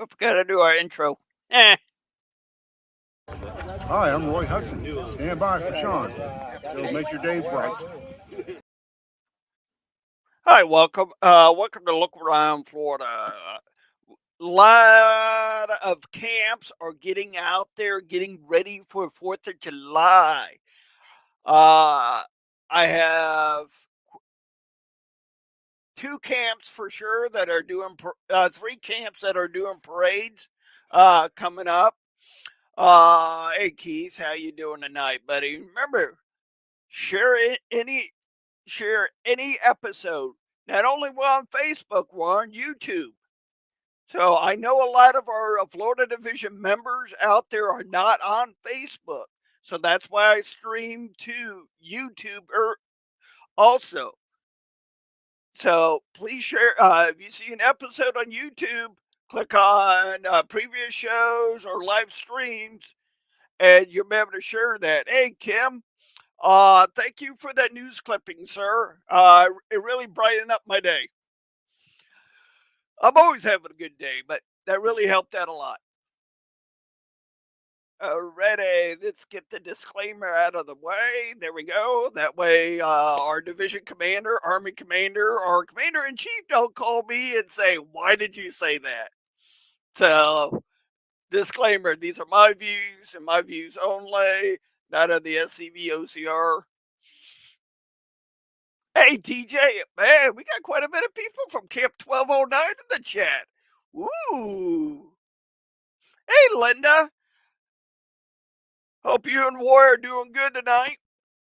We forgot to do our intro. Eh. Hi, I'm Roy Hudson. Stand by for Sean. It'll make your day bright. Hi, welcome. Welcome to Look Around Florida. Lot of camps are getting out there, getting ready for 4th of July. I have two camps for sure that are doing, three camps that are doing parades coming up. Hey Keith, how you doing tonight, buddy? Remember, share any episode. Not only we're on Facebook, we're on YouTube. So I know a lot of our Florida Division members out there are not on Facebook. So that's why I stream to YouTube also. So please share. If you see an episode on YouTube, click on previous shows or live streams, and you'll be able to share that. Hey, Kim, thank you for that news clipping, sir. It really brightened up my day. I'm always having a good day, but that really helped out a lot. Alrighty, let's get the disclaimer out of the way. There we go. That way, our division commander, army commander, or commander in chief don't call me and say, "Why did you say that?" So, disclaimer: these are my views and my views only, not of the SCV OCR. Hey, TJ, man, we got quite a bit of people from Camp 1209 in the chat. Ooh. Hey, Linda. Hope you and Roy are doing good tonight.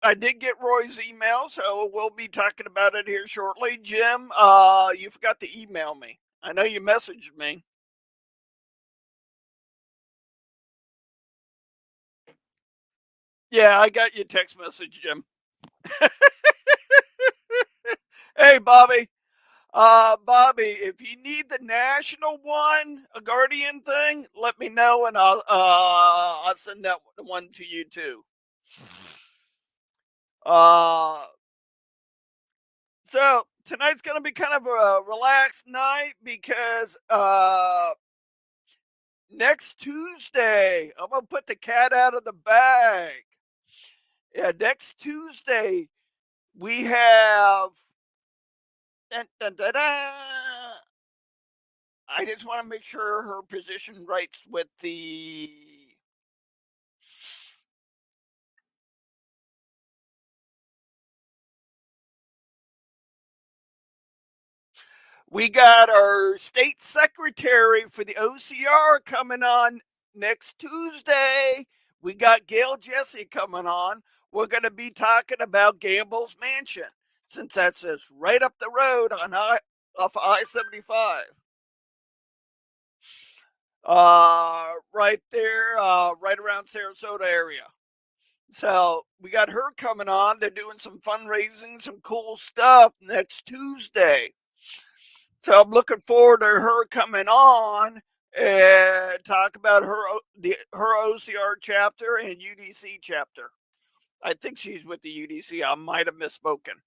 I did get Roy's email, so we'll be talking about it here shortly. Jim, you forgot to email me. I know you messaged me. Yeah, I got your text message, Jim. Hey, Bobby. Bobby, if you need the national one, a Guardian thing, let me know and I'll send that one to you too. So tonight's gonna be kind of a relaxed night because next Tuesday I'm gonna put the cat out of the bag. Yeah, next Tuesday we have. Dun, dun, dun, dun. I just want to make sure her position writes with the. We got our state secretary for the OCR coming on next Tuesday. We got Gail Jesse coming on. We're going to be talking about Gamble's Mansion, since that's just right up the road on off I-75. Right there, right around Sarasota area. So we got her coming on. They're doing some fundraising, some cool stuff next Tuesday. So I'm looking forward to her coming on and talk about her OCR chapter and UDC chapter. I think she's with the UDC. I might have misspoken.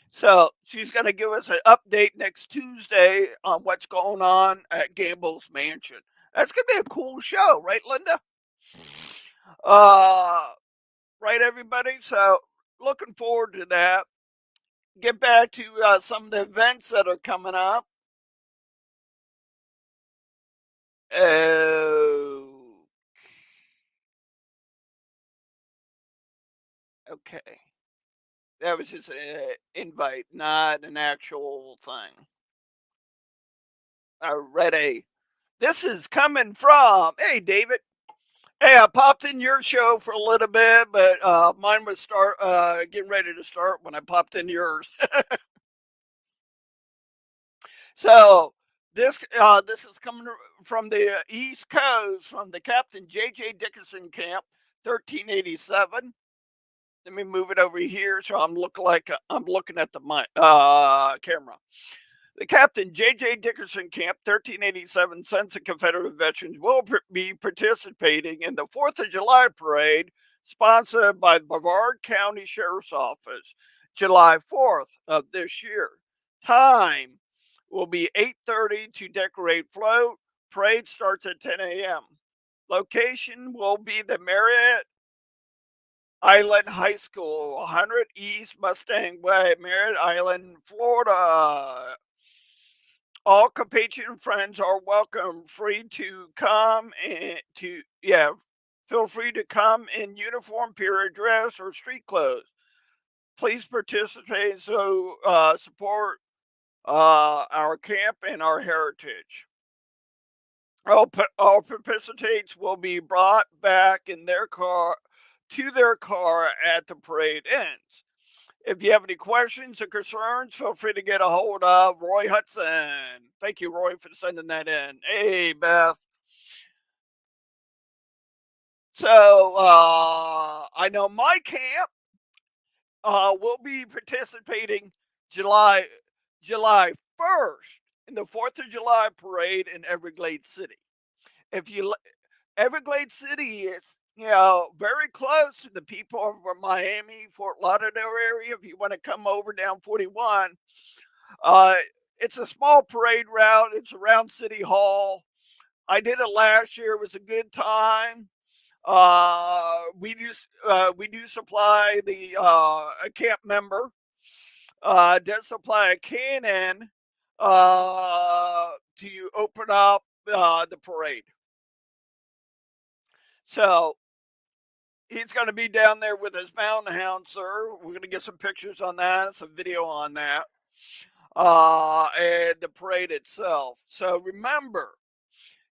So she's going to give us an update next Tuesday on what's going on at Gamble's Mansion. That's going to be a cool show, right, Linda? Right, everybody? So looking forward to that. Get back to some of the events that are coming up. Oh, okay. That was just an invite, not an actual thing. Alrighty. This is coming from, hey, David. Hey, I popped in your show for a little bit, but mine was getting ready to start when I popped in yours. So this is coming from the East Coast, from the Captain J.J. Dickerson Camp, 1387. Let me move it over here so I'm looking at the camera. The Captain J.J. Dickerson Camp, 1387 Sons of Confederate Veterans will be participating in the 4th of July parade sponsored by the Brevard County Sheriff's Office, July 4th of this year. Time will be 8:30 to decorate float. Parade starts at 10 a.m. Location will be the Marriott Island High School, 100 East Mustang Way, Merritt Island, Florida. All compatriot friends are welcome. Free to come and to yeah, feel free to come in uniform, period dress, or street clothes. Please participate so support our camp and our heritage. All participants will be brought back in their car to their car at the parade ends. If you have any questions or concerns, feel free to get a hold of Roy Hudson. Thank you, Roy, for sending that in. Hey, Beth. So I know my camp will be participating July July 1st in the 4th of July parade in Everglades City. If you Everglades City is, very close to the people of Miami, Fort Lauderdale area. If you want to come over down 41, uh, it's a small parade route. It's around City Hall. I did it last year. It was a good time. We do supply the a camp member does supply a cannon to open up the parade. So he's going to be down there with his mountain hound, sir. We're going to get some pictures on that, some video on that, and the parade itself. So remember,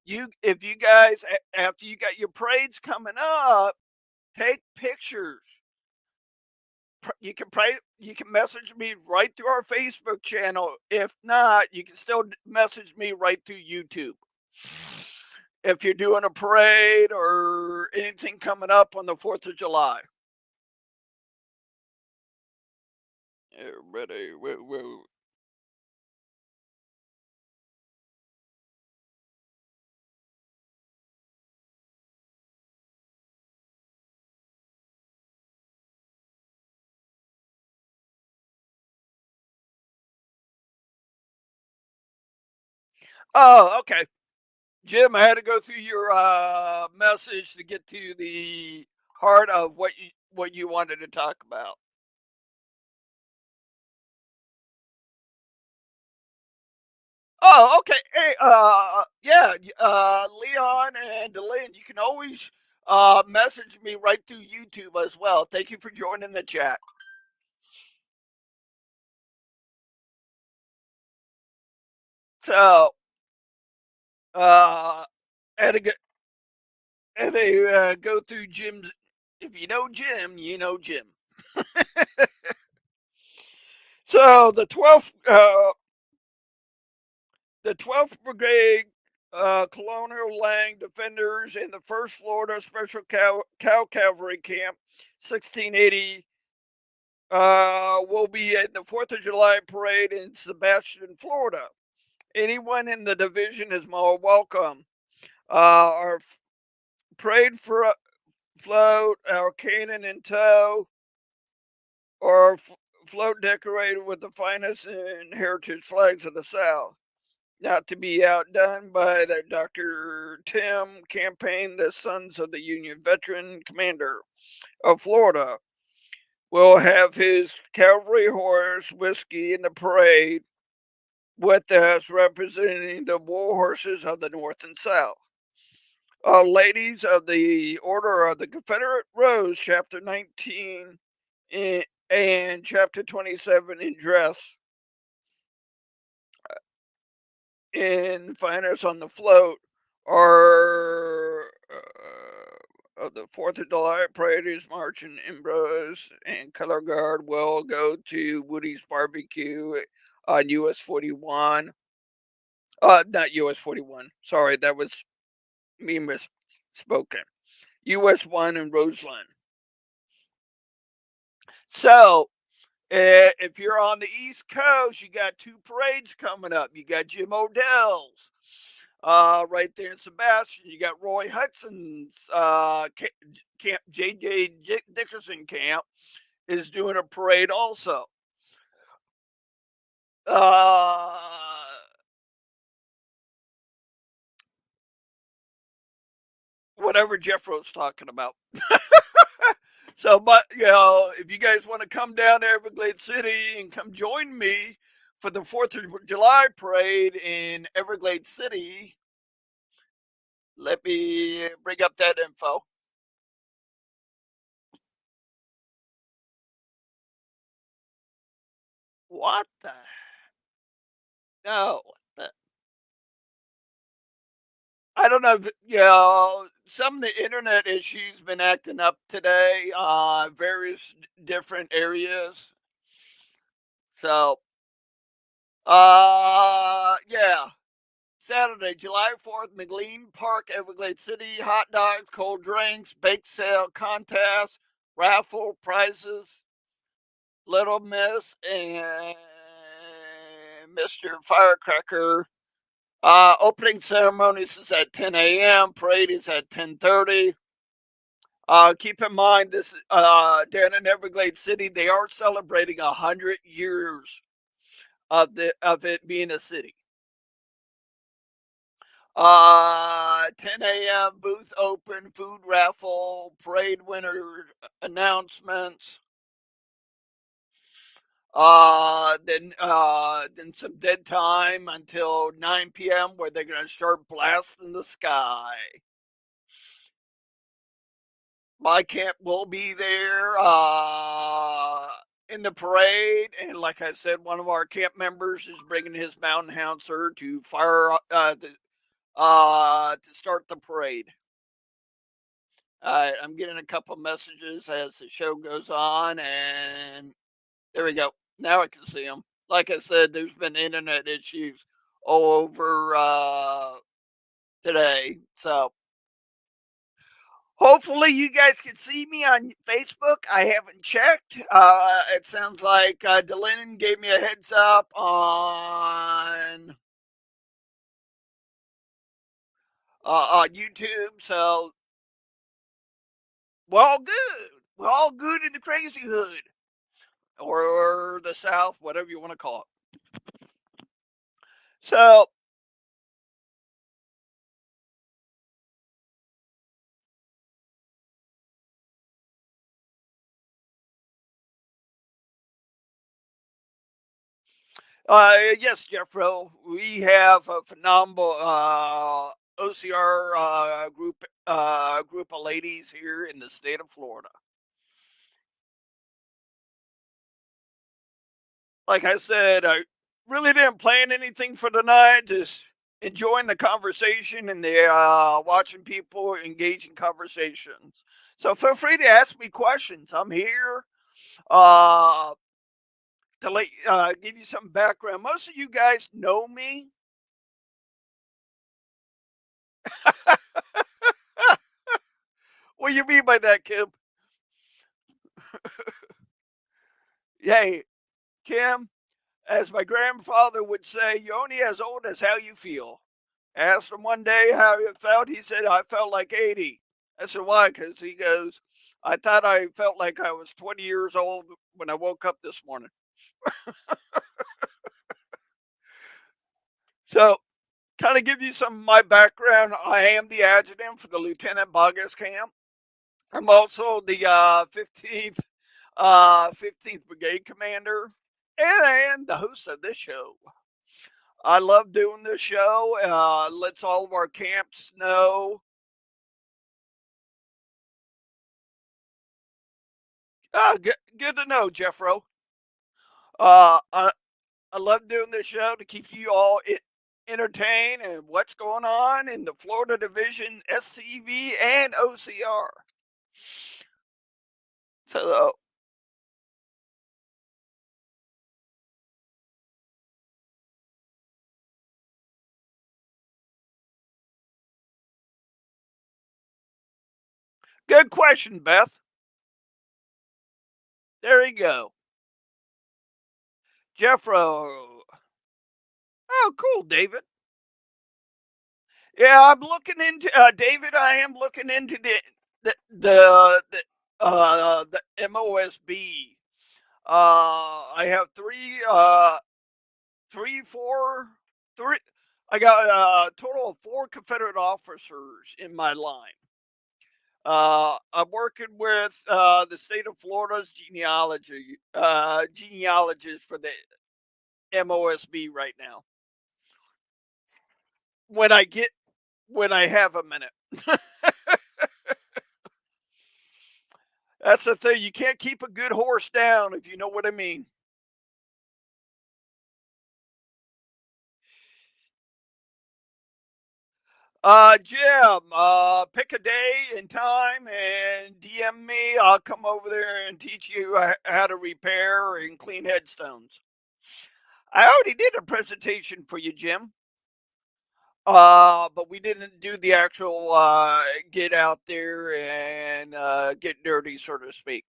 if you guys after you got your parades coming up, take pictures. You can message me right through our Facebook channel. If not, you can still message me right through YouTube. If you're doing a parade or anything coming up on the 4th of July. Everybody, oh, okay. Jim, I had to go through your message to get to the heart of what you wanted to talk about. Oh, okay. Hey, yeah, Leon and Delane, you can always message me right through YouTube as well. Thank you for joining the chat. So, uh, and to, and they go through Jim's. If you know Jim, you know Jim. So the 12th Brigade Colonial Lang Defenders in the 1st Florida Special Cow Cavalry Camp, 1680, will be at the 4th of July parade in Sebastian, Florida. Anyone in the division is more welcome. Our parade for float, our cannon in tow, or float decorated with the finest and heritage flags of the South. Not to be outdone by the Dr. Tim campaign, the Sons of the Union Veteran Commander of Florida will have his cavalry horse whiskey in the parade with us representing the war horses of the North and South. Ladies of the Order of the Confederate Rose, Chapter 19 and Chapter 27 in dress in finest on the float are of the 4th of July parade is March and Ambrose and Color Guard will go to Woody's Barbecue on US 41. Not US 41. Sorry, that was me misspoken. US 1 in Roseland. So, if you're on the East Coast, you got two parades coming up. You got Jim Odell's right there in Sebastian. You got Roy Hudson's camp, J.J. Dickerson camp is doing a parade also. Uh, whatever Jeffro's talking about. So, but if you guys want to come down to Everglades City and come join me for the 4th of July parade in Everglades City, let me bring up that info. What the? No. I don't know if, some of the internet issues been acting up today, various different areas. So, yeah. Saturday, July 4th, McLean Park, Everglades City, hot dogs, cold drinks, bake sale, contest, raffle, prizes, Little Miss, and Mr. Firecracker. Opening ceremonies is at 10 a.m. Parade is at 10:30. Keep in mind, this down in Everglades City, they are celebrating 100 years of it being a city. 10 a.m. booth open, food raffle, parade winner announcements. Then some dead time until 9 p.m. where they're gonna start blasting the sky. My camp will be there in the parade, and like I said, one of our camp members is bringing his mountain houncer to fire to start the parade. I'm getting a couple messages as the show goes on, and there we go. Now I can see them. Like I said, there's been internet issues all over today, so hopefully you guys can see me on Facebook. I haven't checked. It sounds like Delennon gave me a heads up on YouTube, so we're all good. We're all good in the crazy hood or the South, whatever you want to call it. So, yes, Jeffro, we have a phenomenal OCR group of ladies here in the state of Florida. Like I said, I really didn't plan anything for tonight. Just enjoying the conversation and the watching people engage in conversations. So feel free to ask me questions. I'm here uh, to give you some background. Most of you guys know me. What do you mean by that, Kim? Hey, Kim, as my grandfather would say, you're only as old as how you feel. I asked him one day how he felt. He said, I felt like 80. I said, why? Because he goes, I thought I felt like I was 20 years old when I woke up this morning. So, kind of give you some of my background. I am the adjutant for the Lieutenant Bogus camp. I'm also the 15th Brigade Commander and the host of this show. I love doing this show. Lets all of our camps know. Good to know, Jeffro. I love doing this show to keep you all entertained and what's going on in the Florida Division, SCV, and OCR. So, good question, Beth. There you go. Jeffro. Oh, cool, David. Yeah, I'm looking into David. I am looking into the MOSB. I have three, four, three. I got a total of four Confederate officers in my line. I'm working with the state of Florida's genealogist for the MOSB right now. When I get when I have a minute. That's the thing. You can't keep a good horse down, if you know what I mean. Jim, pick a day and time and DM me. I'll come over there and teach you how to repair and clean headstones. I already did a presentation for you, Jim. But we didn't do the actual get out there and get dirty, so to speak.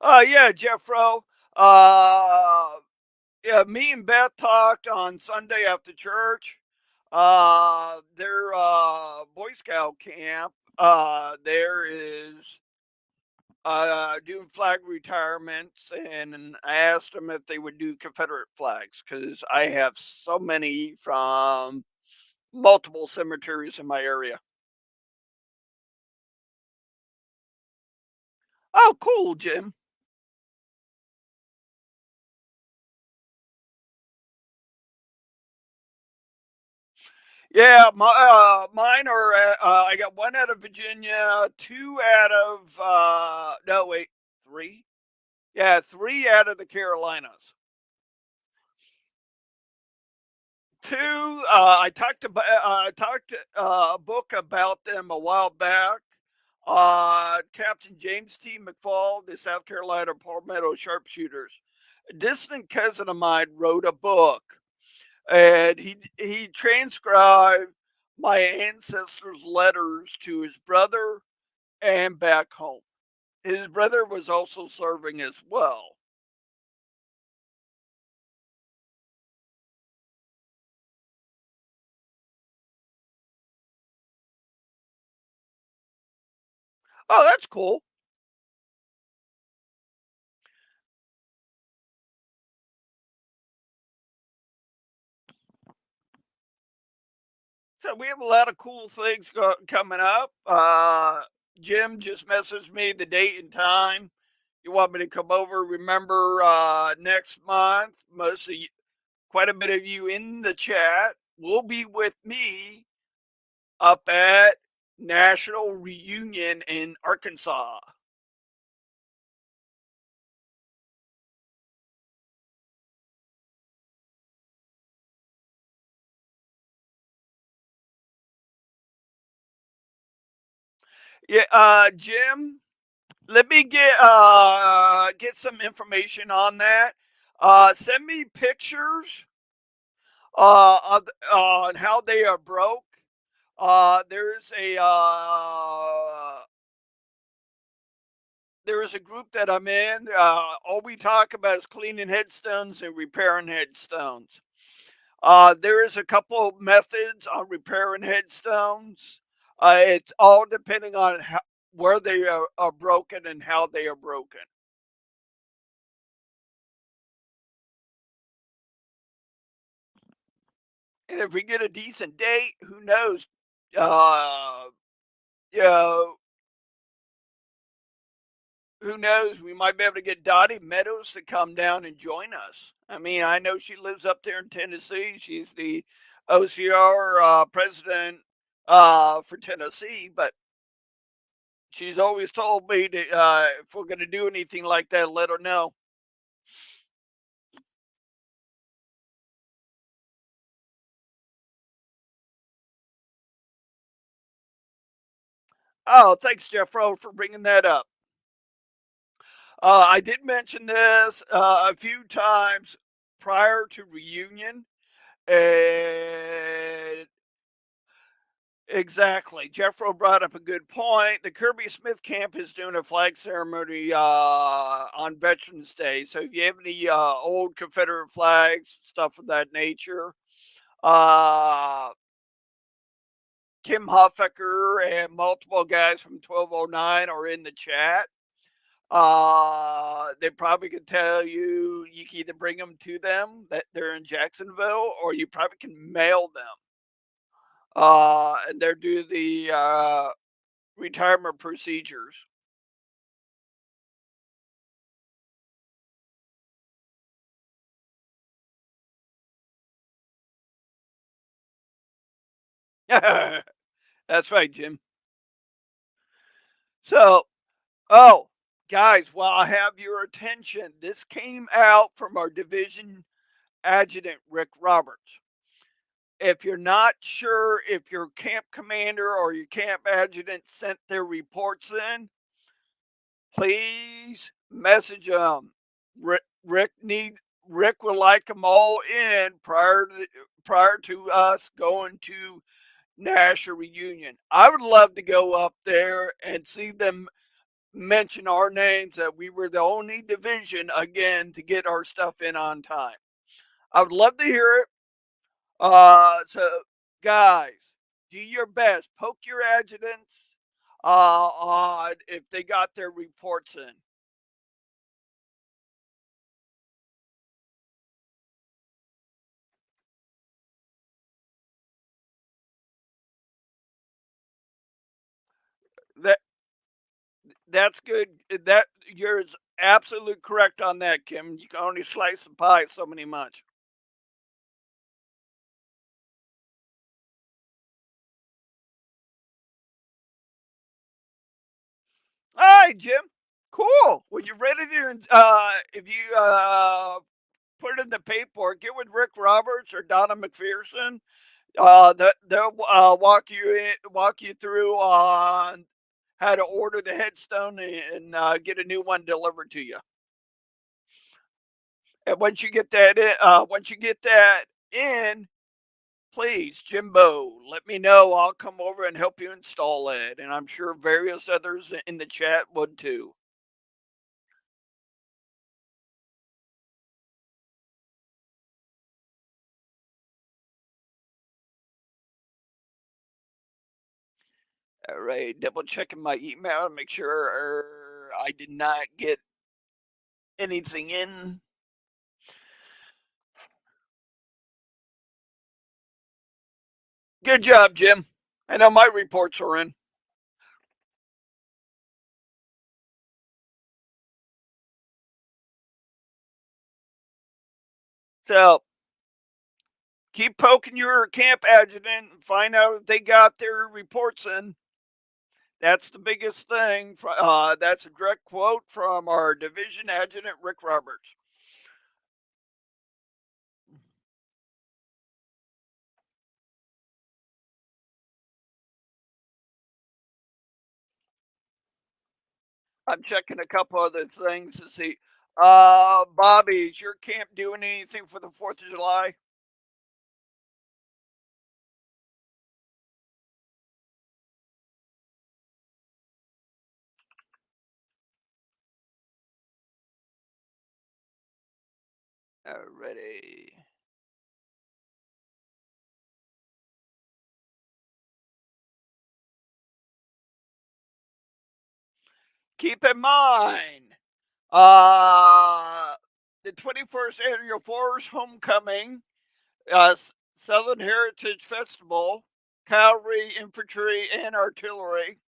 Yeah, Jeffro. Uh, yeah, me and Beth talked on Sunday after church. Their Boy Scout camp there is doing flag retirements, and I asked them if they would do Confederate flags because I have so many from multiple cemeteries in my area. Oh, cool, Jim. Yeah, mine are. I got one out of Virginia, two out of. No, wait, three. Yeah, three out of the Carolinas. Two. I talked a book about them a while back. Captain James T. McFall, the South Carolina Palmetto Sharpshooters. A distant cousin of mine wrote a book, and he transcribed my ancestors' letters to his brother and back home. His brother was also serving as well. Oh, that's cool. So we have a lot of cool things coming up. Jim just messaged me the date and time. You want me to come over? Remember, next month, most of you, quite a bit of you in the chat will be with me up at National Reunion in Arkansas. Yeah, Jim, let me get some information on that. Send me pictures on how they are broke. There's there is a group that I'm in. All we talk about is cleaning headstones and repairing headstones. There is a couple methods on repairing headstones. It's all depending on where they are broken and how they are broken. And if we get a decent date, who knows? Uh, you know, who knows? We might be able to get Dottie Meadows to come down and join us. I mean, I know she lives up there in Tennessee. She's the OCR president for Tennessee, but she's always told me that if we're going to do anything like that, let her know. Oh, thanks, Jeffro, for bringing that up. I did mention this a few times prior to reunion, and exactly. Jeffro brought up a good point. The Kirby Smith camp is doing a flag ceremony on Veterans Day. So if you have any old Confederate flags, stuff of that nature, Uh, Kim Huffaker and multiple guys from 1209 are in the chat. They probably could tell you you can either bring them to them that they're in Jacksonville, or you probably can mail them. And they're do the retirement procedures. That's right, Jim. So, oh, guys, while I have your attention, this came out from our division adjutant, Rick Roberts. If you're not sure if your camp commander or your camp adjutant sent their reports in, please message them. Rick would like them all in prior to us going to national reunion. I would love to go up there and see them mention our names, that we were the only division again to get our stuff in on time. I would love to hear it. So guys, do your best. Poke your adjutants on if they got their reports in. That that's good. That you're absolutely correct on that, Kim. You can only slice the pie so many much. All right, Jim. Cool. When you're ready to, if you put it in the paperwork, get with Rick Roberts or Donna McPherson. They'll walk you through on how to order the headstone and get a new one delivered to you. And once you get that in, please, Jimbo, let me know. I'll come over and help you install it, and I'm sure various others in the chat would too. All right, double checking my email to make sure I did not get anything in. Good job, Jim. I know my reports are in. So keep poking your camp adjutant and find out if they got their reports in. That's the biggest thing. That's a direct quote from our division adjutant, Rick Roberts. I'm checking a couple other things to see. Bobby, is your camp doing anything for the 4th of July? Alrighty. Keep in mind, uh, the 21st annual Forest Homecoming, Southern Heritage Festival, cavalry, infantry, and artillery.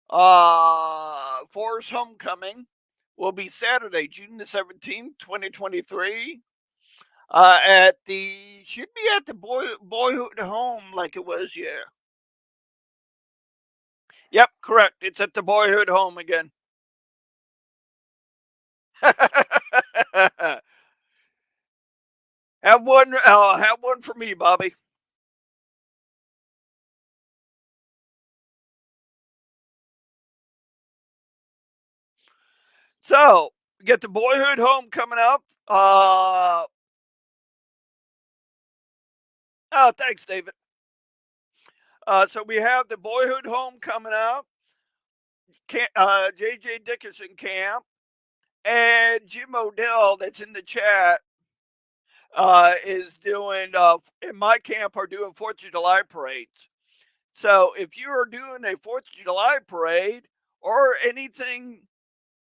Forest Homecoming will be Saturday, June the 17th, 2023. Should be at the boyhood home like it was, yeah. Yep, correct. It's at the boyhood home again. Have one for me, Bobby. So we get the boyhood home coming up. Oh, thanks, David. So we have the boyhood home coming up. JJ Dickerson camp and Jim Odell that's in the chat. is doing in my camp are doing 4th of July parades. So if you are doing a 4th of July parade or anything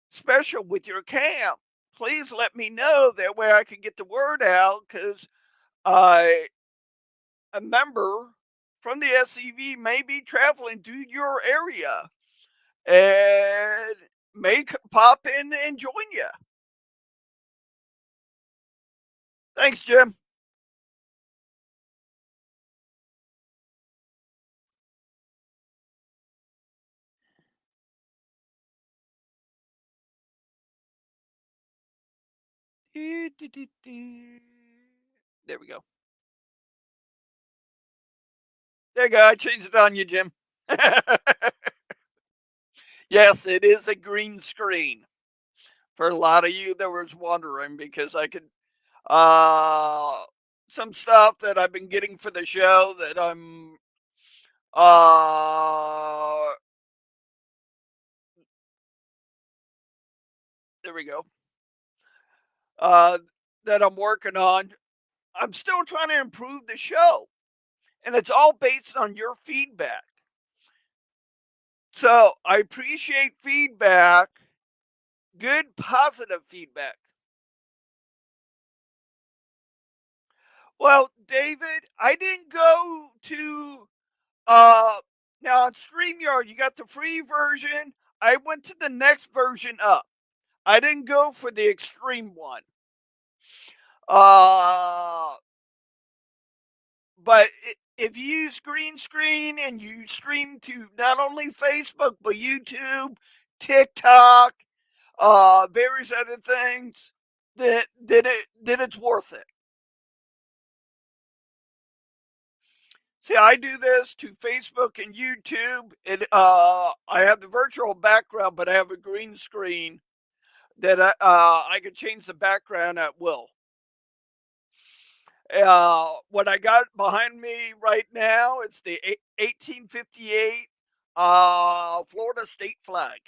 special with your camp, please let me know. That way I can get the word out because a member from the SCV may be traveling to your area and may pop in and join you. Thanks, Jim. There we go. There you go. I changed it on you, Jim. Yes, it is a green screen. For a lot of you that was wondering, because I could uh some stuff that I've been getting for the show that I'm uh there we go. Uh that I'm working on. I'm still trying to improve the show, and it's all based on your feedback. So, I appreciate feedback, good positive feedback. Well, David, I didn't go to uh now on StreamYard, you got the free version. I went to the next version up. I didn't go for the extreme one. Uh but if you use green screen and you stream to not only Facebook but YouTube, TikTok, various other things, then it's worth it. See, I do this to Facebook and YouTube. I have the virtual background, but I have a green screen that I can change the background at will. What I got behind me right now, it's the 1858 Florida state flag.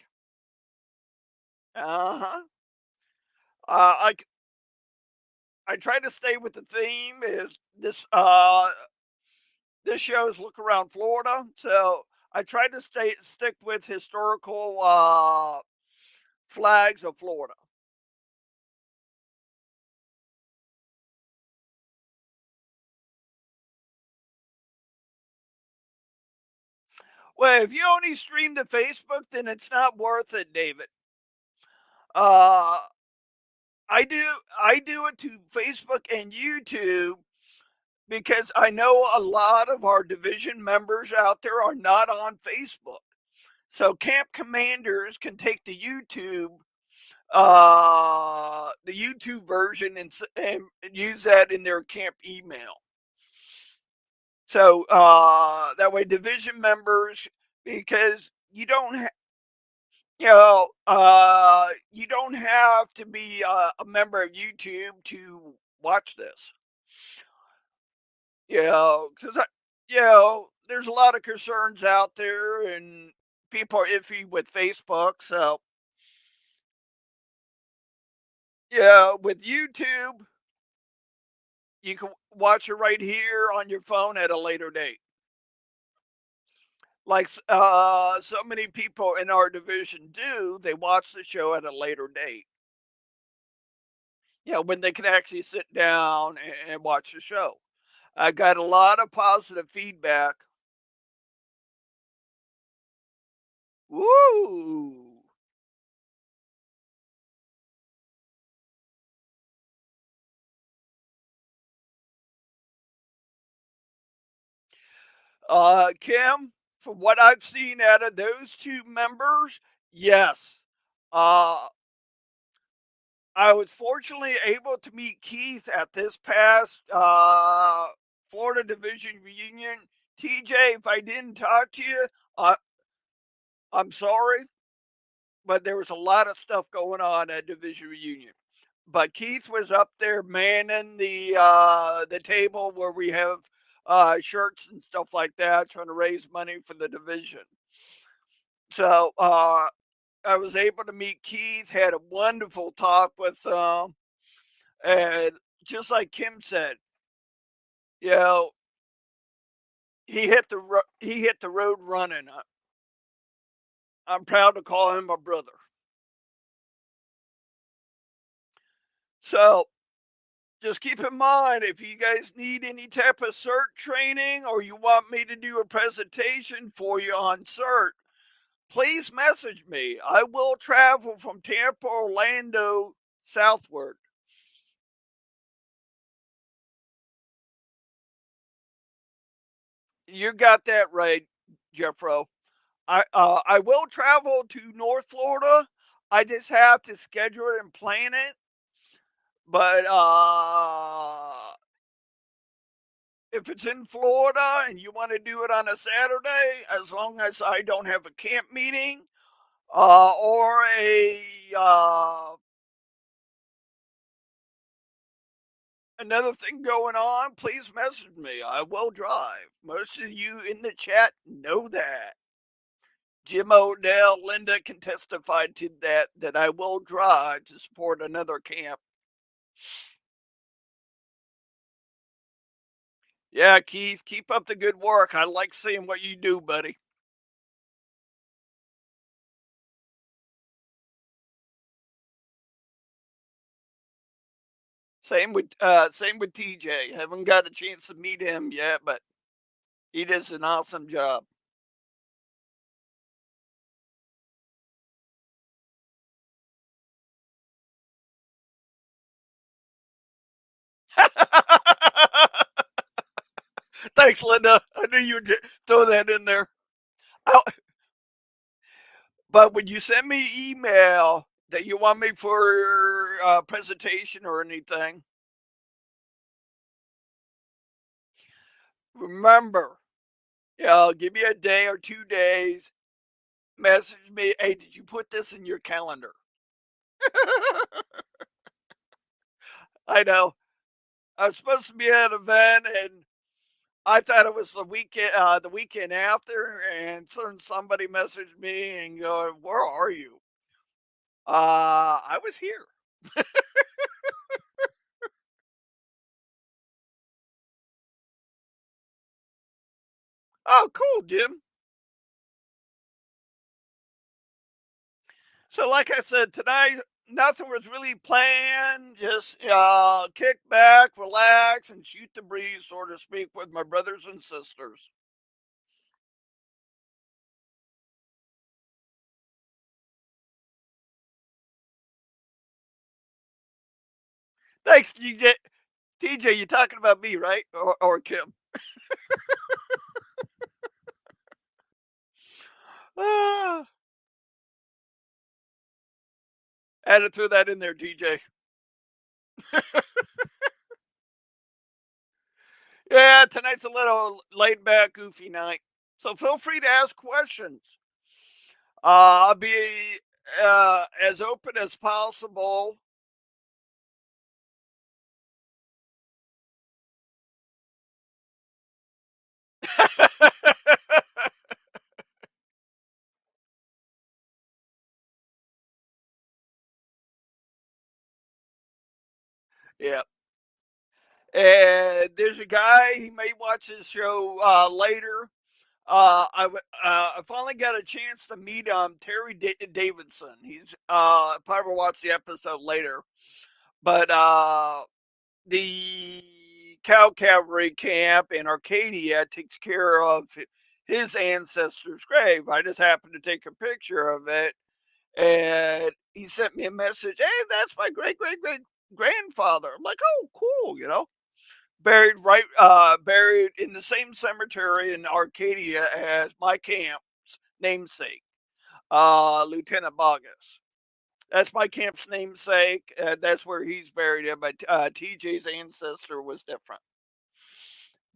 Uh-huh. Uh, I I try to stay with the theme. Is this show's Look Around Florida, so I try to stick with historical flags of Florida. Well, if you only stream to Facebook, then it's not worth it, David. Uh, I do I do it to Facebook and YouTube because I know a lot of our division members out there are not on Facebook. So camp commanders can take the YouTube version and use that in their camp email. So that way division members, because you don't have to be a member of YouTube to watch this. Because there's a lot of concerns out there, and people are iffy with Facebook. So yeah, with YouTube, you can watch it right here on your phone at a later date. Like so many people in our division do, they watch the show at a later date. When they can actually sit down and watch the show. I got a lot of positive feedback. Woo! Kim, from what I've seen out of those two members, yes. Uh, I was fortunately able to meet Keith at this past Florida Division reunion. TJ, if I didn't talk to you, uh, I'm sorry, but there was a lot of stuff going on at Division reunion. But Keith was up there manning the table where we have shirts and stuff like that, trying to raise money for the division. So I was able to meet Keith, had a wonderful talk with and just like Kim said, you know, he hit the road running. I'm proud to call him my brother. So just keep in mind if you guys need any type of CERT training or you want me to do a presentation for you on CERT, please message me. I will travel from Tampa, Orlando, southward. You got that right, Jeffro. I will travel to North Florida. I just have to schedule it and plan it. But if it's in Florida and you want to do it on a Saturday, as long as I don't have a camp meeting or a another thing going on, please message me. I will drive. Most of you in the chat know that. Jim Odell, Linda can testify to that I will drive to support another camp. Yeah, Keith, keep up the good work. I like seeing what you do, buddy. Same with TJ. Haven't got a chance to meet him yet, but he does an awesome job. Thanks, Linda. I knew you'd throw that in there. I, but when you send me email that you want me for a presentation or anything, remember, give me a day or 2 days. Message me. Hey, did you put this in your calendar? I know. I was supposed to be at an event and I thought it was the weekend after, and somebody messaged me and go, "Where are you?" I was here. Oh, cool, Jim. So, like I said, tonight nothing was really planned. Just kick back, relax, and shoot the breeze, so to speak, with my brothers and sisters. Thanks, TJ. TJ, you talking about me, right? Or Kim? Ah, had to throw that in there, TJ. Yeah, tonight's a little laid back, goofy night. So feel free to ask questions. I'll be as open as possible. Yeah. And there's a guy, he may watch this show later. I finally got a chance to meet Terry Davidson. He's probably watch the episode later, but the Cow Cavalry camp in Arcadia takes care of his ancestor's grave. I just happened to take a picture of it, and he sent me a message. Hey, that's my great grandfather. I'm like, oh, cool. Buried in the same cemetery in Arcadia as my camp's namesake, Lieutenant Bogus. That's my camp's namesake. That's where he's buried in, but TJ's ancestor was different.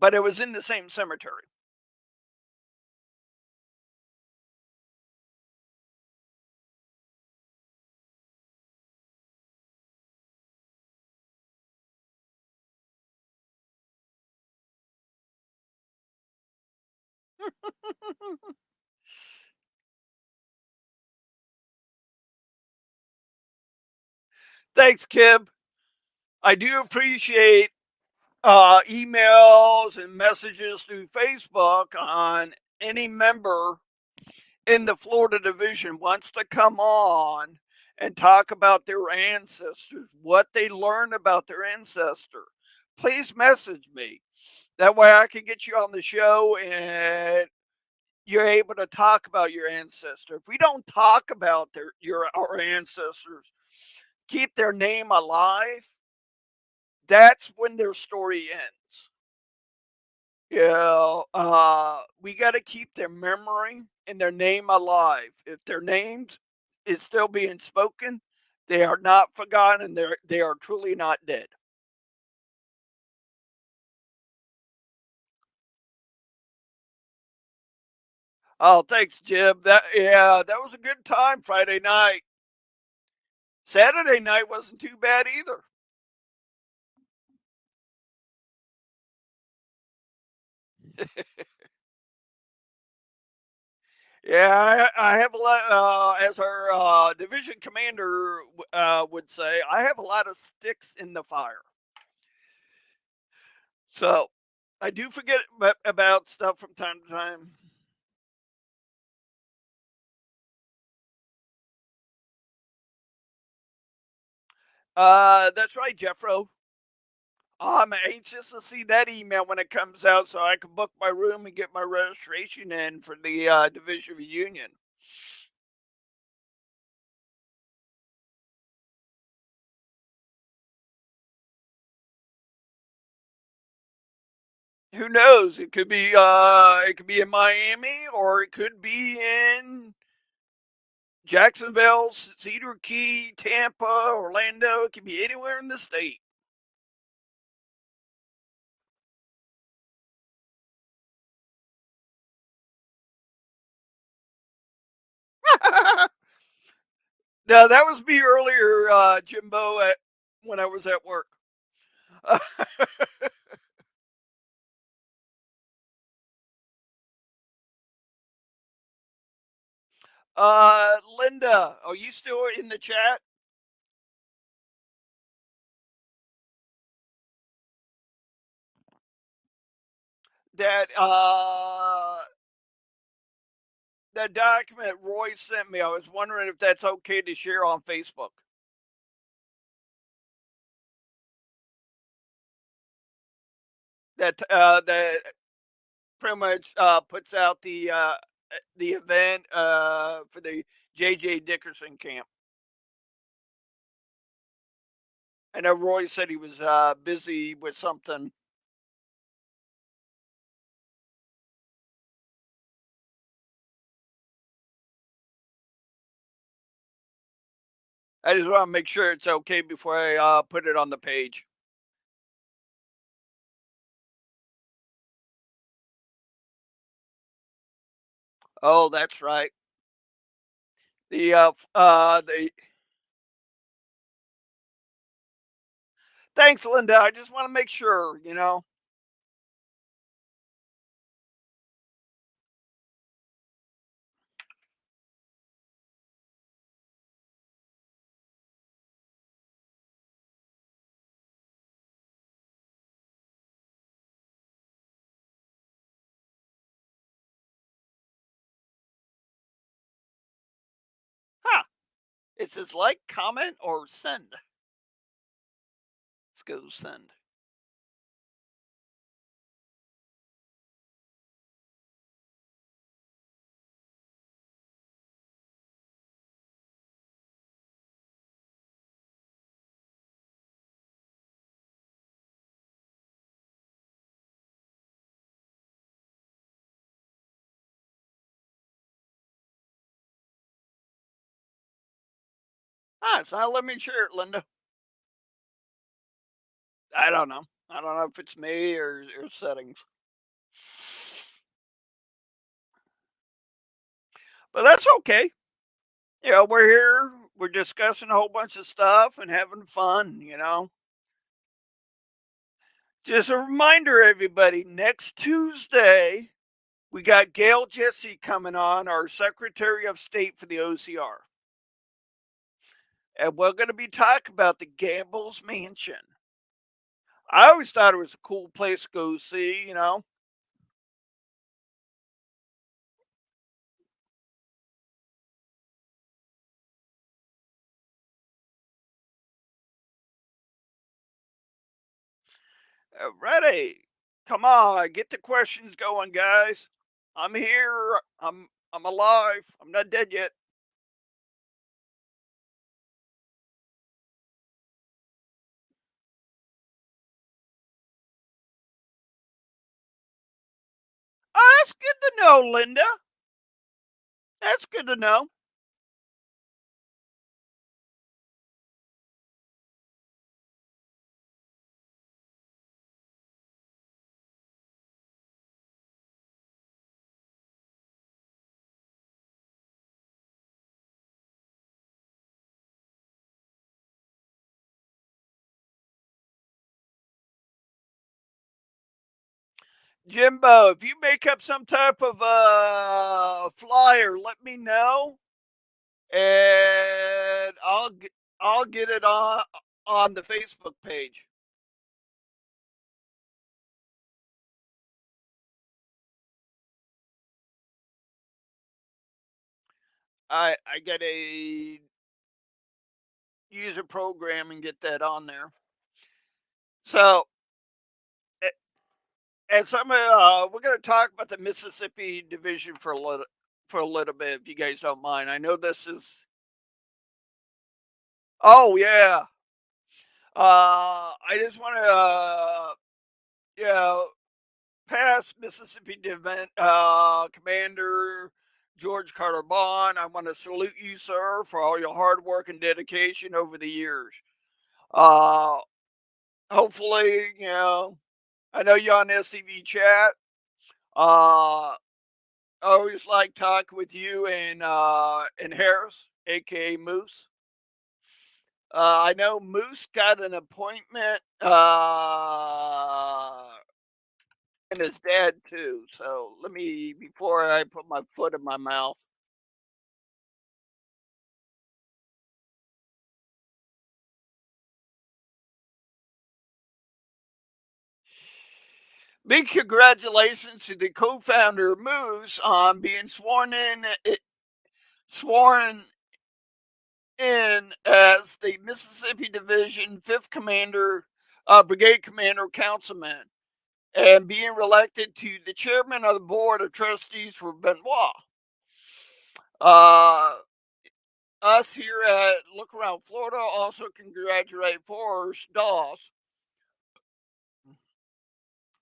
But it was in the same cemetery. Thanks, Kib. I do appreciate emails and messages through Facebook on any member in the Florida division wants to come on and talk about their ancestors, what they learned about their ancestor. Please message me. That way I can get you on the show and you're able to talk about your ancestor. If we don't talk about our ancestors, keep their name alive, that's when their story ends. Yeah, we got to keep their memory and their name alive. If their names is still being spoken, they are not forgotten. They are truly not dead. Oh, thanks, Jim. That was a good time Friday night. Saturday night wasn't too bad either. Yeah, I have a lot. As our division commander would say, I have a lot of sticks in the fire. So I do forget about stuff from time to time. That's right, Jeffro. I'm anxious to see that email when it comes out so I can book my room and get my registration in for the division reunion. Who knows? It could be in Miami or it could be in Jacksonville, Cedar Key, Tampa, Orlando. It could be anywhere in the state. No, that was me earlier, Jimbo, when I was at work. Linda, are you still in the chat? That that document Roy sent me. I was wondering if that's okay to share on Facebook. That pretty much puts out the event for the JJ Dickerson camp. I know Roy said he was busy with something. I just want to make sure it's okay before I put it on the page. Oh, that's right. The Thanks, Linda. I just want to make sure. Huh. It says like, comment, or send. Let's go send. Ah, it's not letting me share it, Linda. I don't know. I don't know if it's me or settings. But that's okay. We're here. We're discussing a whole bunch of stuff and having fun. Just a reminder, everybody, next Tuesday, we got Gail Jesse coming on, our Secretary of State for the OCR. And we're going to be talking about the Gamble's Mansion. I always thought it was a cool place to go see, you know. Ready. Come on, get the questions going, guys. I'm here. I'm alive. I'm not dead yet. Oh, that's good to know, Linda. That's good to know. Jimbo, if you make up some type of flyer, let me know, and I'll get it on the Facebook page. I get a user program and get that on there. So, and some we're going to talk about the Mississippi division for a little bit, if you guys don't mind. I know this is. Oh yeah. I just want to you know, past Mississippi Commander George Carter Bond. I want to salute you, sir, for all your hard work and dedication over the years. Uh, hopefully, I know you're on SCV chat. I always like talking with you and Harris, aka Moose. I know Moose got an appointment, and his dad too. So let me, before I put my foot in my mouth. Big congratulations to the co-founder Moose on being sworn in as the Mississippi Division 5th Commander, Brigade Commander Councilman, and being reelected to the chairman of the board of trustees for Benoit. Us here at Look Around Florida also congratulate Forrest Dawes,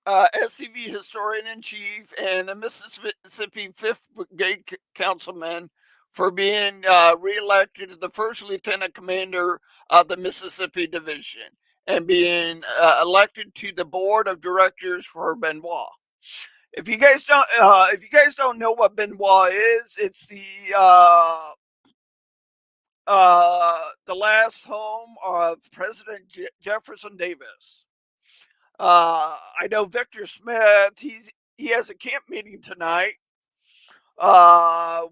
SCV historian in chief and the Mississippi 5th Brigade Councilman, for being reelected to the first lieutenant commander of the Mississippi Division and being elected to the board of directors for Benoit. If you guys don't know what Benoit is, it's the last home of President Jefferson Davis. I know Victor Smith. He has a camp meeting tonight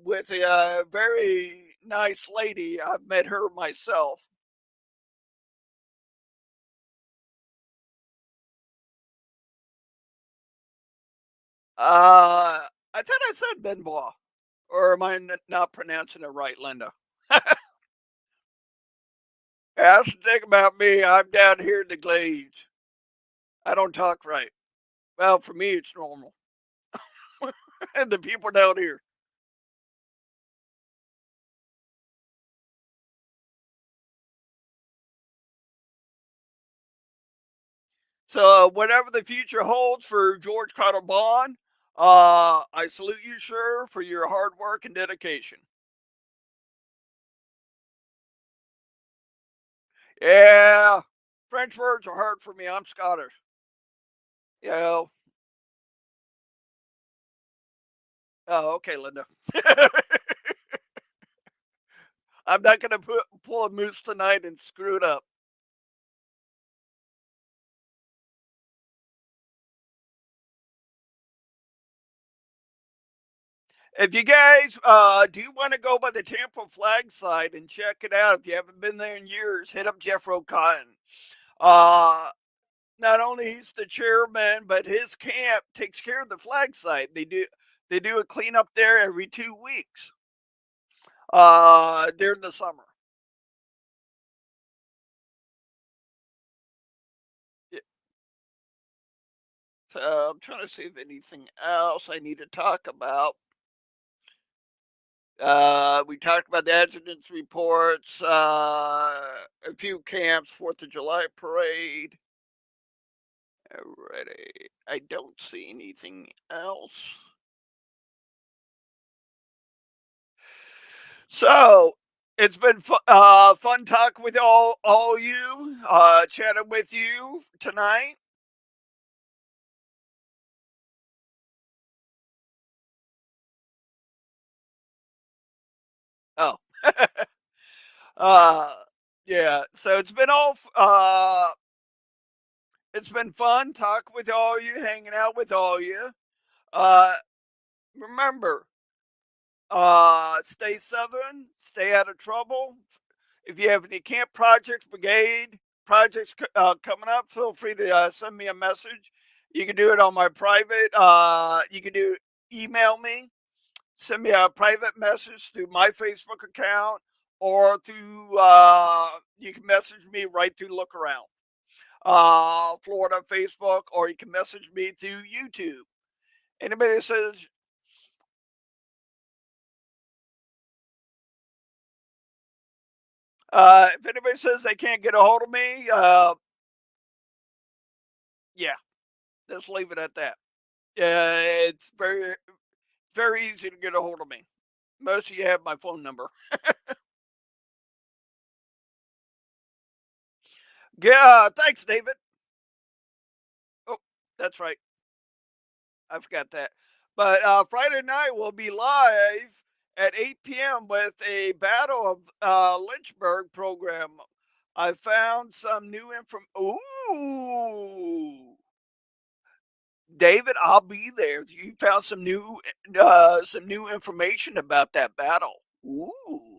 with a very nice lady. I've met her myself. I thought I said Benoit, or am I not pronouncing it right, Linda? That's the thing about me. I'm down here in the Glades. I don't talk right. Well, for me, it's normal. And the people down here. So, whatever the future holds for George Carter Bond, I salute you, sir, for your hard work and dedication. Yeah, French words are hard for me. I'm Scottish. You know. Oh, okay, Linda. I'm not gonna pull a moose tonight and screw it up. If you guys do want to go by the Tampa flag site and check it out, if you haven't been there in years, hit up Jeff Cotton. Uh, not only he's the chairman, but his camp takes care of the flag site. They do a cleanup there every 2 weeks during the summer. Yeah, so I'm trying to see if anything else I need to talk about. We talked about the adjutants reports, a few camps, 4th of July parade. Alrighty, I don't see anything else. So it's been fun talking with all you, chatting with you tonight. Oh, uh, yeah. So it's been fun talking with all you, hanging out with all you. Uh, Remember, stay southern, stay out of trouble. If you have any camp projects, brigade projects coming up, feel free to send me a message. You can do it on my private. You can email me, send me a private message through my Facebook account, or through you can message me right through Look Around, Florida Facebook, or you can message me through YouTube. Anybody that says if anybody says they can't get a hold of me, yeah, just leave it at that. It's very easy to get a hold of me. Most of you have my phone number. Yeah, thanks, David. Oh, that's right. I forgot that. But Friday night we'll be live at 8 p.m. with a Battle of Lynchburg program. I found some new info. Ooh, David, I'll be there. You found some new information about that battle. Ooh.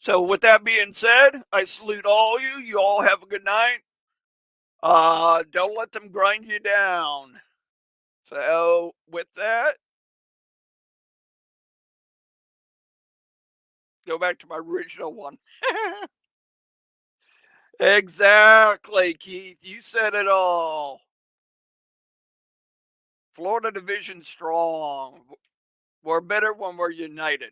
So with that being said, I salute all you. You all have a good night. Don't let them grind you down. So with that, go back to my original one. Exactly, Keith. You said it all. Florida Division strong. We're better when we're united.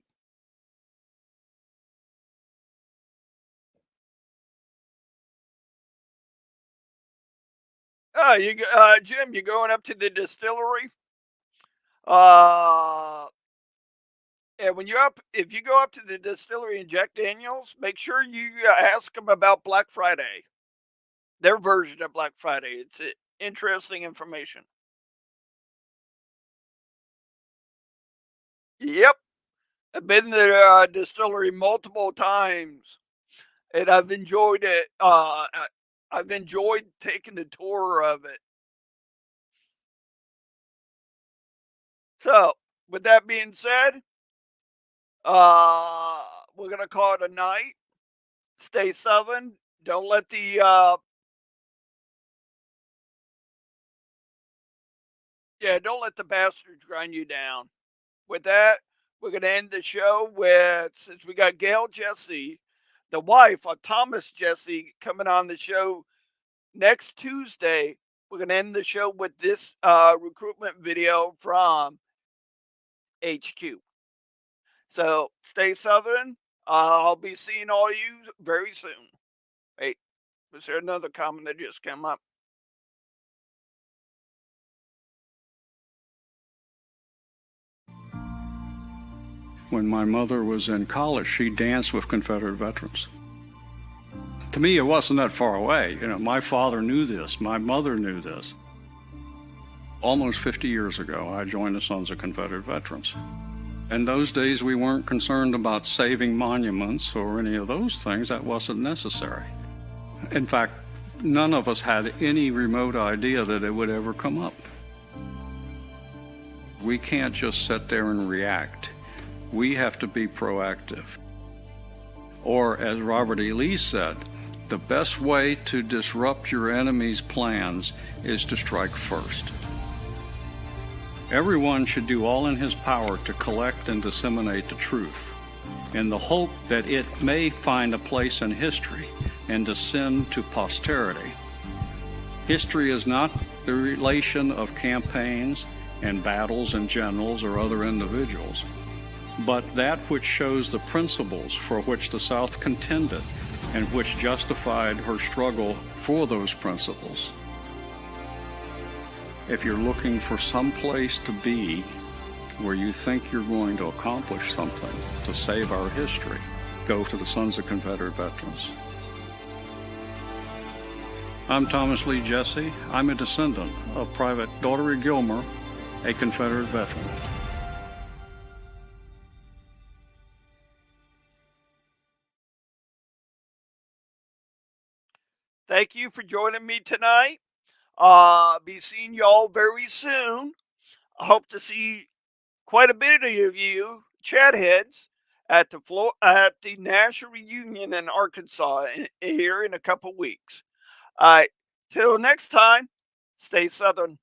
Jim, you going up to the distillery? Uh, and if you go up to the distillery and Jack Daniels, make sure you ask them about Black Friday, their version of Black Friday. It's interesting information. Yep, I've been to the distillery multiple times, and I've enjoyed it. I've enjoyed taking the tour of it. So, with that being said, we're gonna call it a night. Stay southern. Don't let the don't let the bastards grind you down. With that, we're gonna end the show with, since we got Gail Jesse, the wife of Thomas Jesse, coming on the show next Tuesday. We're gonna end the show with this recruitment video from HQ. So stay southern. I'll be seeing all you very soon. Wait, was there another comment that just came up? When my mother was in college, she danced with Confederate veterans. To me, it wasn't that far away. You know, my father knew this. My mother knew this. Almost 50 years ago, I joined the Sons of Confederate Veterans. In those days, we weren't concerned about saving monuments or any of those things. That wasn't necessary. In fact, none of us had any remote idea that it would ever come up. We can't just sit there and react. We have to be proactive. Or, as Robert E. Lee said, the best way to disrupt your enemy's plans is to strike first. Everyone should do all in his power to collect and disseminate the truth, in the hope that it may find a place in history and descend to posterity. History is not the relation of campaigns and battles and generals or other individuals, but that which shows the principles for which the South contended and which justified her struggle for those principles. If you're looking for some place to be where you think you're going to accomplish something to save our history, go to the Sons of Confederate Veterans. I'm Thomas Lee Jesse. I'm a descendant of Private Daughtery Gilmer, a Confederate veteran. Thank you for joining me tonight. Be seeing y'all very soon. I hope to see quite a bit of you, chat heads, at the National Reunion in Arkansas here in a couple weeks. All right, till next time, stay Southern.